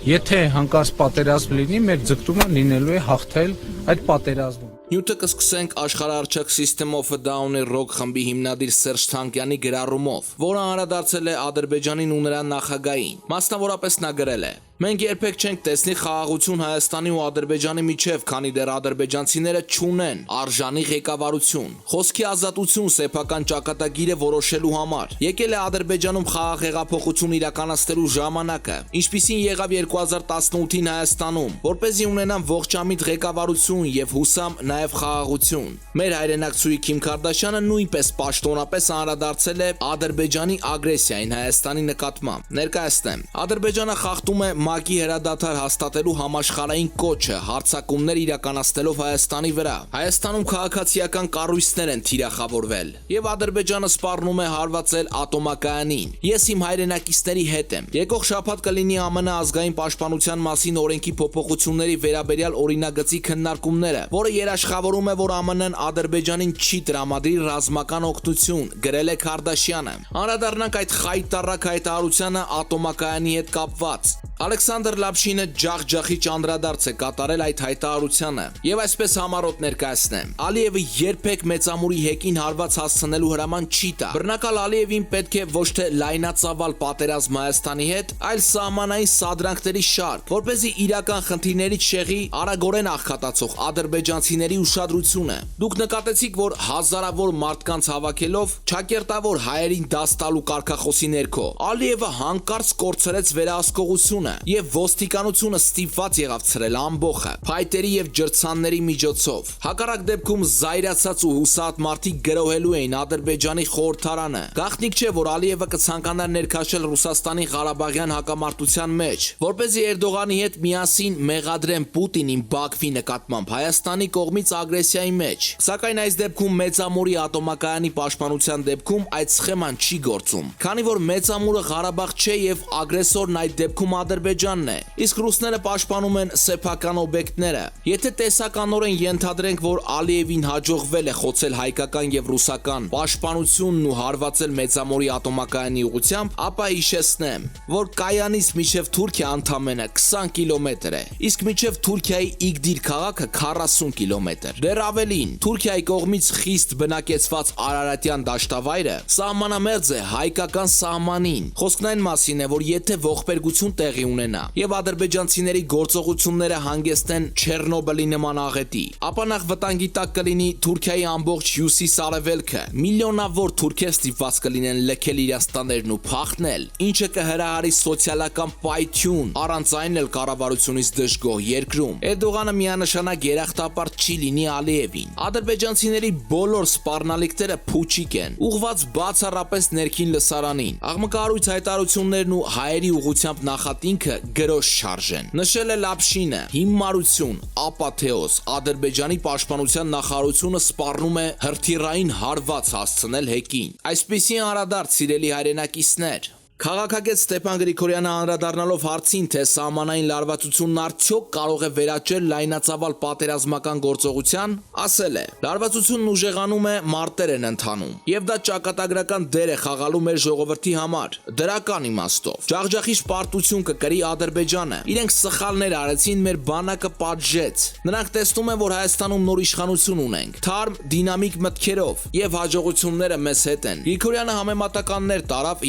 Եթե հանկարծ պատերազմ լինի, մեր ձգտումը լինելու է հաղթել այդ պատերազմում։ Նյութը կսկսենք աշխարհարչակ System of a Down-ի ռոք խմբի հիմնադիր Սերժ Թանկյանի գրառումով, որը անդրադարձել է Ադրբեջանին ու նրա նախագահին։ Մասնավորապես նա գրել է. «Մենք երբեք չենք տեսնի խաղաղություն Հայաստանի ու Ադրբեջանի միջև, քանի դեռ ադրբեջանցիները չունեն արժանի ղեկավարություն, խոսքի ազատություն սեփական ճակատագիրը որոշելու համար։ Եկել է Ադրբեջանում խաղաղ հեղափոխություն իրականացնելու ժամանակը, ինչպիսին եղավ 2018-ին Հայաստանում, որպեսզի ունենան ողջամիտ ղեկավարություն եւ հուսամ նաև խաղաղություն։ Մեր հայրենակցուհի Քիմ Քարդաշյանը նույնպես պաշտոնապես անդրադարձել է Ադրբեջանի ագրեսիային Հայաստանի նկատմամբ։ Ներկայացնեմ. Ադրբեջանը խախտում է ՄԱԿ-ի հրադադար հաստատելու համաշխարհային կոչը հարձակումներ իրականացնելով Հայաստանի վրա։ Հայաստանում քաղաքացիական կառույցներ են թիրախավորվել եւ Ադրբեջանը սպառնում է հարվածել ատոմակայանին։ Ես իմ հայրենակիցների հետ եմ։ Եկող շաբաթ կլինի ԱՄՆ ազգային պաշտպանության մասին օրենքի փոփոխությունների վերաբերյալ օրինագծի քննարկումները, որը երաշխավորում է, որ ԱՄՆ-ն Ադրբեջանին չի տրամադրի ռազմական օգնություն, գրել է Քարդաշյանը։ Անդրադառնանք այդ խայտառակ հայտարարությանը ատոմակայանի հետ կապված։ Ալեքսանդր Լապշինը ջախջախիչ անդրադարձ է կատարել այդ հայտարարությանը եւ այսպես համառոտ ներկայացնեմ. Ալիևը երբեք մեծամուրի հեկին հարված հասցնելու հրաման չի տա։ Բռնակալ Ալիևին պետք է ոչ թե լայնածավալ պատերազմ Հայաստանի հետ, այլ սահմանային սադրանքների շարք, որպեսզի իրական խնդիրներից շեղի արագորեն աղքատացող ադրբեջանցիների ուշադրությունը։ Դուք նկատեցիք, որ հազարավոր մարդկանց հավաքելով ճակերտավոր հայերին դաս տալու կարգախոսի ներքո Ալիևը հանկարծ կորցրեց վերահսկողությունը եւ ոստիկանությունը ստիպված եղավ ցրել ամբողը փայտերի եւ ջրցանների միջոցով։ Հակառակ դեպքում զայրացած ու հուսահատ մարդիկ գրոհելու էին Ադրբեջանի խորհրդարանը։ Գաղտնիք չէ, որ Ալիևը կցանկանար ներքաշել Ռուսաստանի Ղարաբաղյան հակամարտության մեջ, որպեսզի Էրդողանի հետ միասին մեղադրեն Պուտինին Բաքվի նկատմամբ Հայաստանի կողմից ագրեսիայի մեջ։ Սակայն այս դեպքում Մեծամուրի ատոմակայանի պաշտպանության դեպքում այդ սխեման չի գործում, քանի որ Մեծամուրը Ղարաբաղ չէ եւ ագրեսորն այդ դեպքում Ադրբեջանն է, իսկ ռուսները պաշտպանում են սեփական օբյեկտները։ Եթե տեսականորեն ենթադրենք, որ Ալիևին հաջողվել է խոցել հայկական եւ ռուսական պաշտպանությունն ու հարվածել Մեծամորի ատոմակայանի ուղղությամբ, ապա հիշեցնեմ, որ Կայանից մինչև Թուրքիա ընդամենը 20 կիլոմետր է, իսկ մինչև Թուրքիայի Իգդիր քաղաքը 40 կիլոմետր։ Դեռ ավելին, Թուրքիայի կողմից խիստ բնակեցված Արարատյան դաշտավայրը սահմանամերձ է հայկական սահմանին։ Խոսքն այն մասին է, որ եթե ողբերգություն տեղի ունենա եւ ադրբեջանցիների գործողությունները հանգեցնեն Չեռնոբիլի նման աղետի, ապա նախ վտանգի տակ կլինի Թուրքիայի ամբողջ հյուսիս-արևելքը, միլիոնավոր թուրքեր ստիպված կլինեն լքել իրենց տներն ու փախնել, ինչը կհրահարի սոցիալական պայթյուն, առանց այն էլ կառավարությունից դժգոհ երկրում։ Էրդողանը միանշանակ երախտապարտ չի լինի Ալիևին։ Ադրբեջանցիների բոլոր սպառնալիքները փուչիկ են, ուղղված բացառապես ներքին լսարանին։ Աղմկահարույց հայտարարություններն ու հայերի ուղղությամբ նախատինքը գրոշ շարժեն։ Նշել է Լապշինը, հիմարություն, ապաթեոս, Ադրբեջանի պաշտպանության նախարարությունը սպառնում է հրթիռային հարված հասցնել հեկին։ Այսպիսի անդրադարձ, սիրելի հայրենակիցներ։ Քաղաքագետ Ստեփան Գրիգորյանը անդրադառնալով հարցին, թե սահմանային լարվածությունն արդյոք կարող է վերաճել լայնածավալ պատերազմական գործողության, ասել է. լարվածությունն ուժեղանում է, մարտեր են ընթանում, եւ դա ճակատագրական դեր է խաղալու մեր ժողովրդի համար, դրական իմաստով։ Ջախջախիչ պարտություն կկրի Ադրբեջանը։ Իրենք սխալներ արեցին, մեր բանակը պատժեց։ Նրանք տեսնում են, որ Հայաստանում նոր իշխանություն ունենք, թարմ, դինամիկ մտքերով, եւ հաջողությունները մեզ հետ են։ Գրիգորյանը համեմատականներ տարավ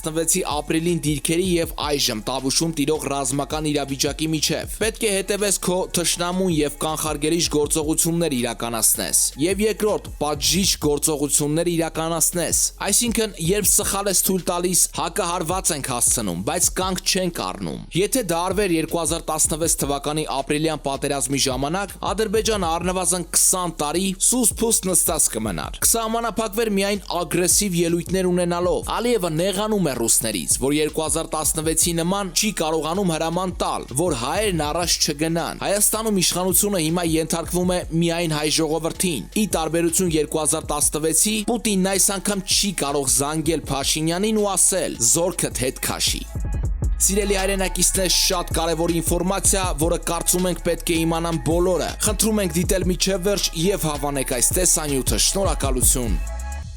2016-ի ապրիլին դիրքերի եւ այժմ Տավուշում տիրող ռազմական իրավիճակի միջև։ Պետք է հետևես քո թշնամուն եւ կանխարգելիչ գործողություններ իրականացնես եւ երկրորդ պատժիչ գործողություններ իրականացնես։ Այսինքն, երբ սխալ ես թույլ տալիս, հակահարված ենք հասցնում, բայց կանգ չենք առնում։ Եթե դա արվեր 2016 թվականի ապրիլյան պատերազմի ժամանակ, Ադրբեջանը առնվազն 20 տարի սուս-փուս նստած կմնար։ Կսահմանափակվեր միայն ագրեսիվ ելույթներ ունենալով։ Ալիևը նեղանում է ռուսներից, որ 2016-ի նման չի կարողանում հրաման տալ, որ հայերն առաջ չգնան։ Հայաստանում իշխանությունը հիմա ենթարկվում է միայն հայ ժողովրդին։ Ի տարբերություն 2016-ի, Պուտինն այս անգամ չի կարող զանգել Փաշինյանին ու ասել. «Զորքդ հետ քաշի»։ Սիրելի հայրենակիցներ, շատ կարևոր ինֆորմացիա, որը կարծում ենք պետք է իմանան բոլորը։ Խնդրում ենք դիտել մինչև վերջ եւ հավանեք այս տեսանյութը։ Շնորհակալություն։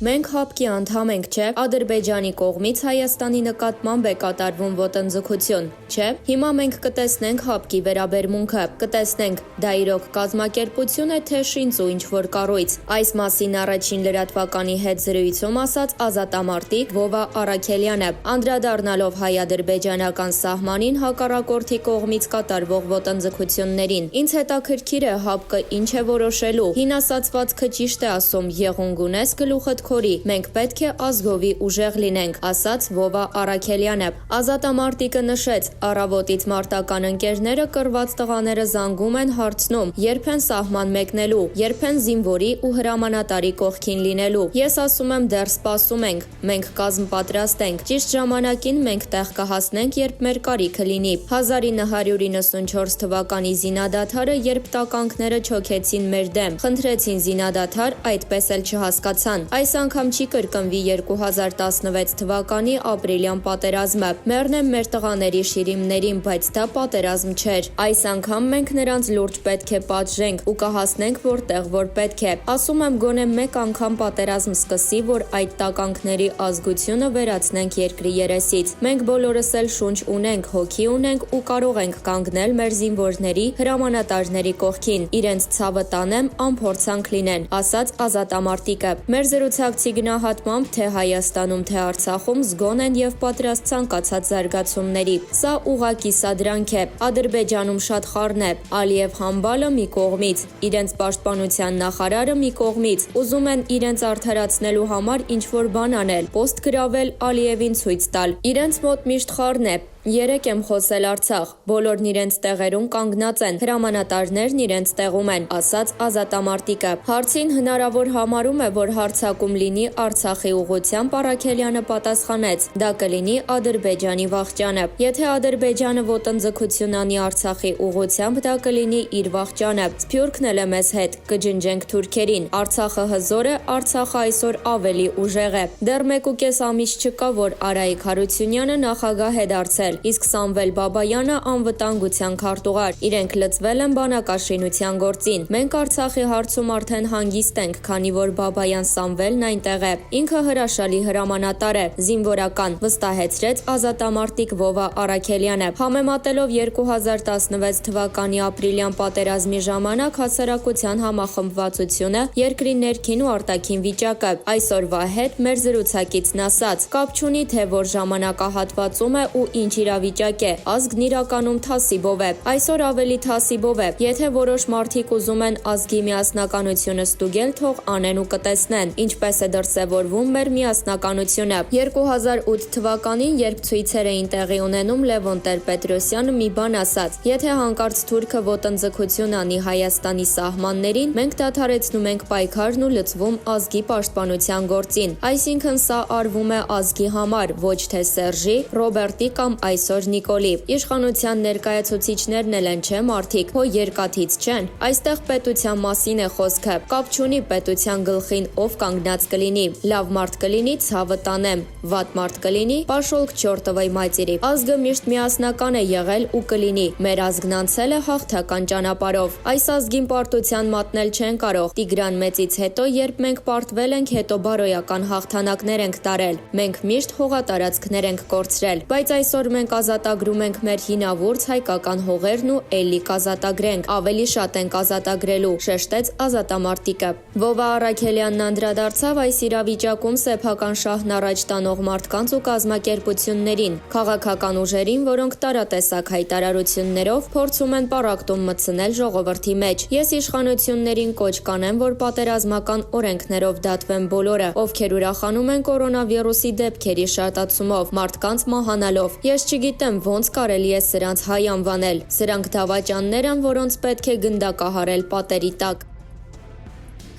Մենք ՀԱՊԿ-ի անդամ ենք, չէ՞։ Ադրբեջանի կողմից Հայաստանի նկատմամբ է կատարվում ոտնձգություն, չէ՞։ Հիմա մենք կտեսնենք ՀԱՊԿ-ի վերաբերմունքը, կտեսնենք դա իրոք կազմակերպություն է, թե շինծ ու ինչ-որ կառույց։ Այս մասին առաջին լրատվականի հետ զրույցում ասաց ազատամարտիկ Վովա Առաքելյանը, անդրադառնալով հայ-ադրբեջանական սահմանին հակառակորդի կողմից կատարվող ոտնձգություններին։ Ինձ հետաքրքիր է ՀԱՊԿ-ը ինչ է որոշելու։ Հին ասացվածքը ճիշտ է ասում, եղունգ ունես գլուխդ քորի, մենք պետք է ազգովի ուժեղ լինենք, ասաց Վովա Առաքելյանը։ Ազատամարտիկը նշեց, առավոտից մարտական ընկերները կռված տղաները զանգում են, հարցնում, երբ են սահման մեկնելու, երբ են զինվորի ու հրամանատարի կողքին լինելու։ Ես ասում եմ դեռ սպասում ենք, մենք կազմ պատրաստ ենք, ճիշտ ժամանակին մենք տեղ կհասնենք, երբ մեր կարիքը լինի։ 1994 թվականի զինադադարը, երբ տականքները չոքեցին մեր դեմ, խնդրեցին զինադադար, այդպես էլ չհասկացան։ Այս անգամ չի կրկնվի 2016 թվականի ապրիլյան պատերազմը։ Մեռնեմ մեր տղաների շիրիմներին, բայց դա պատերազմ չէր։ Այս անգամ մենք նրանց լուրջ պետք է պատժենք ու կհասնենք որտեղ որ պետք է։ Ասում եմ գոնե մեկ անգամ պատերազմ սկսի, որ այդ տականքների ազգությունը վերացնենք երկրի երեսից։ Մենք բոլորս էլ շունչ ունենք, հոգի ունենք ու կարող ենք կանգնել մեր զինվորների, հրամանատարների կողքին, իրենց ցավը տանեմ, անփորձանք լինեն, ասաց ազատամարտիկը։ Մեր զրուցակցի գնահատմամբ թե Հայաստանում, թե Արցախում զգոն են եւ պատրաստ ցանկացած զարգացումների։ Սա ուղղակի սադրանք է։ Ադրբեջանում շատ խառն է։ Ալիև Համբալը մի կողմից, իրենց պաշտպանության նախարարը մի կողմից, ուզում են իրենց արդարացնելու համար ինչ-որ բան անել, պոստ գրավել, Ալիևին ցույց տալ։ Իրենց մոտ միշտ խառն է։ Երեք եմ խոսել Արցախ, բոլորն իրենց տեղերում կանգնած են, հրամանատարներն իրենց տեղում են, ասաց ազատամարտիկը։ Հարցին հնարավոր համարում է, որ հարձակում լինի Արցախի ուղղությամբ, Առաքելյանը պատասխանեց. դա կլինի Ադրբեջանի վախճանը։ Եթե Ադրբեջանը ոտնձգություն անի Արցախի ուղղությամբ, դա կլինի իր վախճանը։ Սփյուռքն էլ է մեզ հետ, կջնջենք թուրքերին։ Արցախը հզոր է, Արցախը այսօր ավելի ուժեղ է։ Դեռ 1.5 ամիս չկա, որ Արայիկ Հարությունյանը նախագահ է դարձել, իսկ Սամվել Բաբայանը անվտանգության քարտուղար։ Իրենք լծվել են բանակաշինության գործին։ Մենք Արցախի հարցում արդեն հանգիստ ենք, քանի որ Բաբայան Սամվելն այնտեղ է։ Ինքը հրաշալի հրամանատար է, զինվորական, վստահեցրեց ազատամարտիկ Վովա Առաքելյանը։ Համեմատելով 2016 թվականի ապրիլյան պատերազմի ժամանակ հասարակության համախմբվածությունը, երկրի ներքին ու արտաքին վիճակը, այսօրվա հետ մեր զրուցակիցն ասաց. կապ չունի թե որ ժամանակահատվածում է ու ինչ իրավիճակ է, ազգն իրականում թասիբով է, այսօր ավելի թասիբով է, եթե որոշ մարդիկ ուզում են ազգի միասնականությունը ստուգել, թող անեն ու կտեսնեն, ինչպես է դրսևորվում մեր միասնականությունը։ 2008 թվականին, երբ ցույցեր էին տեղի ունենում, Լևոն Տեր-Պետրոսյանը մի բան ասաց. եթե հանկարծ թուրքը ոտնձգություն անի Հայաստանի սահմաններին, մենք դադարեցնում ենք պայքարն ու լծվում ազգի պաշտպանության գործին, այսինքն սա արվում է ազգի համար, ոչ թե Սերժի, Ռոբերտի կամ այսօր Նիկոլի։ Իշխանության ներկայացուցիչներն էլ են, չէ՞ մարդիկ, հո երկաթից չեն։ Այստեղ պետության մասին է խոսքը։ Կապ չունի պետության գլխին ով կանգնած կլինի։ Լավ մարդ կլինի, ցավը տանեմ, վատ մարդ կլինի, պաշոլ к чёртовой матери։ Ազգը միշտ միասնական է եղել ու կլինի։ Մեր ազգն անցել է հաղթական ճանապարհով։ Այս ազգին պարտության մատնել չեն կարող։ Տիգրան Մեծից հետո, երբ մենք պարտվել ենք, հետո բարոյական հաղթանակներ ենք տարել։ Մենք միշտ հողատարածքներ ենք կորցրել, բայց այսօր մենք ազատագրում ենք մեր հինավուրց հայկական հողերն ու էլի կազատագրենք, ավելի շատ ենք ազատագրելու, շեշտեց ազատամարտիկը։ Վովա Առաքելյանն անդրադարձավ այս իրավիճակում սեփական շահն առաջ տանող մարդկանց ու կազմակերպություններին, քաղաքական ուժերին, որոնք տարատեսակ հայտարարություններով փորձում են պառակտում մտցնել ժողովրդի մեջ։ Ես իշխանություններին կոչ կանեմ, որ պատերազմական օրենքներով դատվեն բոլորը, ովքեր ուրախանում են կորոնավիրուսի դեպքերի շատացումով, մարդկանց մահանալով։ Ես չգիտեմ ոնց կարելի է սրանց հայ անվանել։ Սրանք դավաճաններ են, որոնց պետք է գնդակահարել պատերի տակ։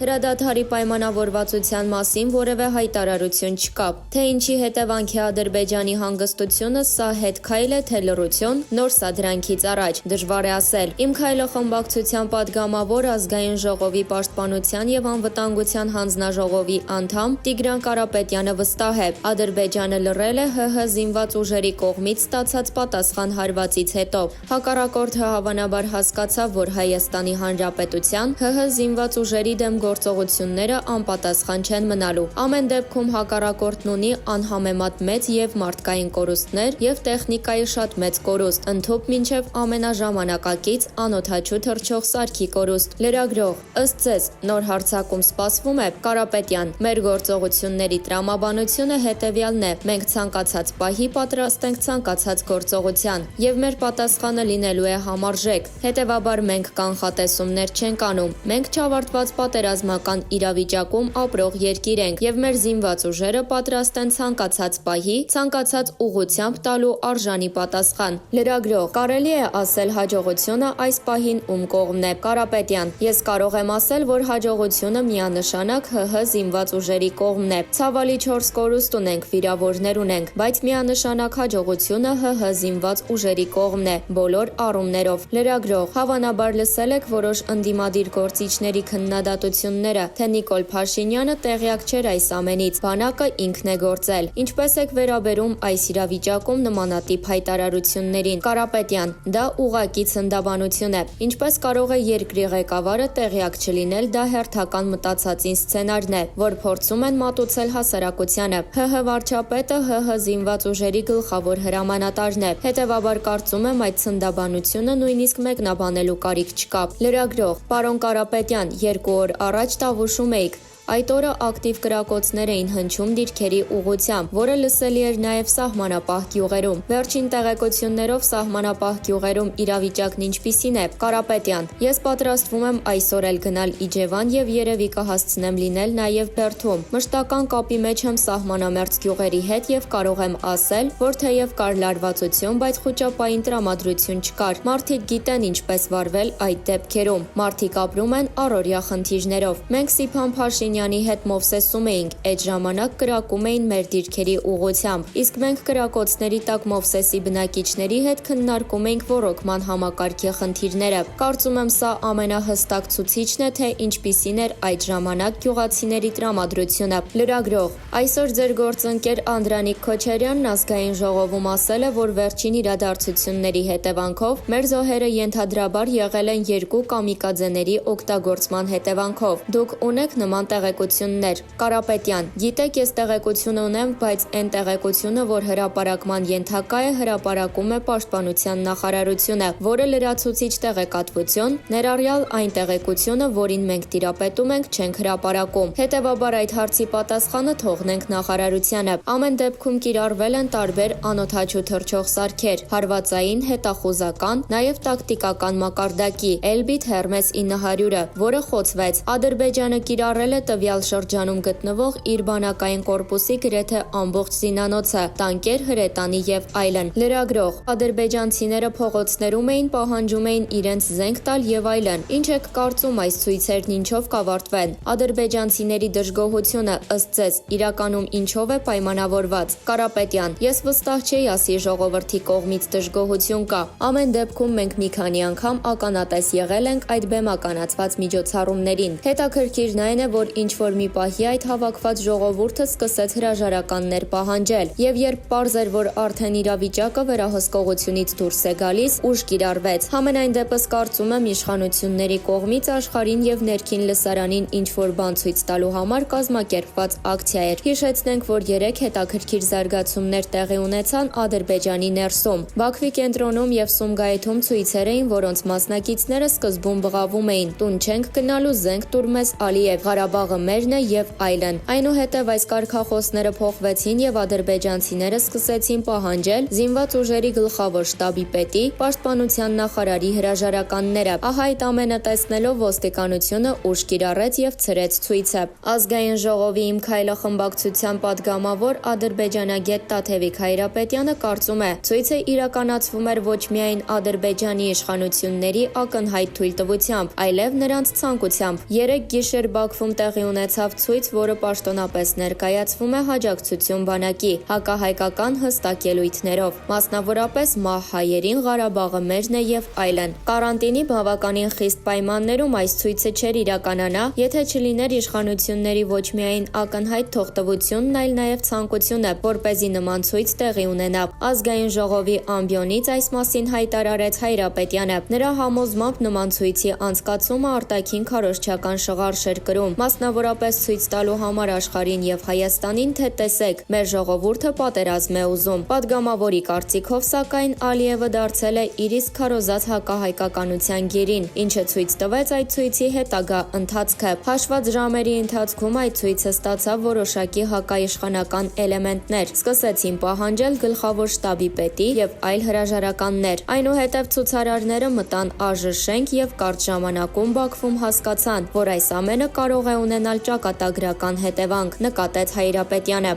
Հրադադարի պայմանավորվածության մասին որևէ հայտարարություն չկա։ Թե ինչի հետևանք է Ադրբեջանի հանգստությունը, սա հետքայլ է թե լռություն, նոր սադրանքից առաջ, դժվար է ասել։ Իմ քայլը խմբակցության падգամավոր ազգային ժողովի պաշտպանության եւ անվտանգության հանձնաժողովի անդամ Տիգրան Կարապետյանը վստահ է։ Ադրբեջանը լռել է ՀՀ զինված ուժերի կողմից ստացած պատասխան հարվածից հետո։ Հակառակորդը հավանաբար հասկացավ, որ Հայաստանի Հանրապետության ՀՀ զինված ուժերի դեմ գործողությունները անպատասխան չեն մնալու։ Ամեն դեպքում հակառակորդն ունի անհամեմատ մեծ եւ մարդկային կորուստներ եւ տեխնիկայի շատ մեծ կորուստ, ընդհուպ մինչեւ ամենաժամանակակից անօդաչու թռչող սարքի կորուստ։ Լրագրող, ըստ ձեզ, նոր հարձակում սպասվում է։ Կարապետյան, մեր գործողությունների տրամաբանությունը հետեւյալն է. մենք ցանկացած պահի պատրաստ ենք ցանկացած գործողության եւ մեր պատասխանը լինելու է համարժեք։ Հետևաբար մենք կանխատեսումներ չենք անում։ Մենք չավարտված պատերազմական իրավիճակում ապրող երկիր ենք եւ մեր զինված ուժերը պատրաստ են ցանկացած պահի, ցանկացած ուղղությամբ տալու արժանի պատասխան։ Լրագրող, կարելի է ասել հաջողությունը այս պահին ում կողմն է։ Կարապետյան, ես կարող եմ ասել, որ հաջողությունը միանշանակ ՀՀ զինված ուժերի կողմն է։ Ցավալի 4 կորուստ ունենք, վիրավորներ ունենք, բայց միանշանակ հաջողությունը ՀՀ զինված ուժերի կողմն է, բոլոր առումներով։ Լրագրող, հավանաբար լսել եք որոշ ընդդիմադիր գործիչների քննադատությունները, թե Նիկոլ Փաշինյանը տեղյակ չէր այս ամենից, բանակը ինքն է գործել։ Ինչպես եք վերաբերում այս իրավիճակում նմանատիպ հայտարարություններին։ Կարապետյան, դա ուղղակի ցնդաբանություն է։ Ինչպես կարող է երկրի ղեկավարը տեղյակ չլինել, դա հերթական մտածածին սցենարն է, որ փորձում են մատուցել հասարակությանը։ ՀՀ վարչապետը ՀՀ զինված ուժերի գլխավոր հրամանատարն է։ Հետևաբար կարծում եմ այդ ցնդաբանությունը նույնիսկ մեկնաբանելու կարիք չկա։ Լրագրող, պարոն Կարապետյան, 2 օր առաջ տավուշում էիք։ Այդ օրը ակտիվ կրակոցներ էին հնչում դիրքերի ուղղությամբ, որը լսելի էր նաև սահմանապահ գյուղերում։ Վերջին տեղեկություններով սահմանապահ գյուղերում իրավիճակն ինչպիսին է։ Կարապետյան, ես պատրաստվում եմ այսօր էլ գնալ Իջևան եւ երևի կհասցնեմ լինել նաև Բերդում։ Մշտական կապի մեջ եմ սահմանամերձ գյուղերի հետ եւ կարող եմ ասել, որ թեև կար լարվածություն, բայց խոճապային տրամադրություն չկար։ Մարդիկ գիտեն ինչպես վարվել այդ դեպքերում։ Մարդիկ ապրում են առօրյա խնդիրներով։ Մենք Սիփան Փաշինյանի հետ Մովսեսում էինք, այդ ժամանակ կրակում էին մեր դիրքերի ուղղությամբ, իսկ մենք կրակոցների տակ Մովսեսի բնակիչների հետ քննարկում էինք ոռոգման համակարգի խնդիրները։ Կարծում եմ սա ամենահստակ ցուցիչն է, թե ինչպիսին էր այդ ժամանակ գյուղացիների տրամադրությունը։ Լրագրող, այսօր ձեր գործընկեր Անդրանիկ Քոչարյանն ազգային ժողովում ասել է, որ վերջին իրադարձությունների հետևանքով մեր զոհերը ենթադրաբար եղել են 2 կամիկաձեների օգտագործման հետևանքով։ Դուք ունեք նման տեղեկություններ։ Կարապետյան, գիտեք, ես տեղեկություն ունեմ, բայց այն տեղեկությունը, որ հրապարակման ենթակա է, հրապարակում է Պաշտպանության նախարարությունը, որը լրացուցիչ տեղեկատվություն, ներառյալ այն տեղեկությունը, որին մենք տիրապետում ենք, չենք հրապարակում։ Հետևաբար այդ հարցի պատասխանը թողնենք նախարարությանը։ Ամեն դեպքում կիրառվել են տարբեր անօդաչու թռչող սարքեր, հարվածային, հետախուզական, նաև տակտիկական մակարդակի, Elbit Hermes 900-ը, որը խոցվեց։ Ադրբեջանը կիրառել է տվյալ շրջանում գտնվող իր բանակային կորպուսի գրեթե ամբողջ զինանոցը, տանկեր, հրետանի եւ այլն։ Լրագրող, ադրբեջանցիները փողոցներում էին, պահանջում էին իրենց զենք տալ եւ այլն։ Ինչ եք կարծում այս ցույցերն ինչով կավարտվեն։ Ադրբեջանցիների դժգոհությունը ըստ ձեզ իրականում ինչով է պայմանավորված։ Կարապետյան, ես վստահ չէի ասի ժողովրդի կողմից դժգոհություն կա։ Ամեն դեպքում մենք մի քանի անգամ ականատես եղել ենք այդ բեմականացված միջոցառումներին։ Հետաքրքիրն այն է, որ ինչ որ մի պահի այդ հավաքված ժողովուրդը սկսեց հրաժարականներ պահանջել, եւ երբ պարզ էր, որ արդեն իրավիճակը վերահսկողությունից դուրս է գալիս, ուժ կիրառվեց։ Համենայն դեպս կարծում եմ իշխանությունների կողմից աշխարհին եւ ներքին լսարանին ինչ որ բան ցույց տալու համար կազմակերպված ակցիա էր։ Հիշեցնենք, որ 3 հետաքրքիր զարգացումներ տեղի ունեցան Ադրբեջանի ներսում։ Բաքվի կենտրոնում եւ Սումգայիթում ցույցեր էին, որոնց մասնակիցները սկզբում բղավում էին. «Տուն չենք գնալու, զենք տուր մեզ Ալիև, Ղարաբաղը մերն է» եւ այլն։ Այնուհետև այս կարգախոսները փոխվեցին եւ ադրբեջանցիները սկսեցին պահանջել զինված ուժերի գլխավոր շտաբի պետի, պաշտպանության նախարարի հրաժարականները։ Ահա այդ ամենը տեսնելով ոստիկանությունը ուժ կիրառեց եւ ցրեց ցույցը։ Ազգային ժողովի Իմ քայլը խմբակցության падգամավոր ադրբեջանագետ Տաթևիկ Հայրապետյանը կարծում է, ցույցը իրականացվում էր ոչ միայն Ադրբեջանի իշխանությունների ակնհայտ թույլտվությամբ, այլև նրանց ցանկությամբ։ 3 գիշեր Բաքվում տեղի տեղի ունեցավ ցույց, որը պաշտոնապես ներկայացվում է հաջակցություն բանակի հակահայկական հստակ ելույթներով, մասնավորապես մահ հայերին, Ղարաբաղը մերն է եւ այլն։ Կարանտինի բավականին խիստ պայմաններում այս ցույցը չէր իրականանա, եթե չլիներ իշխանությունների ոչ միայն ակնհայտ թողտվությունն, այլ նաեւ ցանկությունը, որպեսզի նման ցույց տեղի ունենա։ Ազգային ժողովի ամբիոնից այս մասին հայտարարեց Հայրապետյանը։ Նրա համոզմամբ նման ցույցի անցկացումը արտաքին քարոզչական շղարշ էր կրում, մասնավորապես ցույց տալու համար աշխարհին եւ Հայաստանին, թե տեսեք, մեր ժողովուրդը պատերազմ է ուզում։ Պատգամավորի կարծիքով, սակայն, Ալիևը դարձել է իր իսկ քարոզած հակահայկականության գերին, ինչը ցույց տվեց այդ ցույցի հետագա ընթացքը։ Հաշված ժամերի ընթացքում այդ ցույցը ստացավ որոշակի հակաիշխանական էլեմենտներ, սկսեցին պահանջել գլխավոր շտաբի պետի եւ այլ հրաժարականներ։ Այնուհետև ցուցարարները մտան ԱԺ շենք եւ կարճ ժամանակում Բաքվում հասկացան, որ այս ամենը կարող է ունենալ ճակատագրական հետևանք, նկատեց Հայրապետյանը։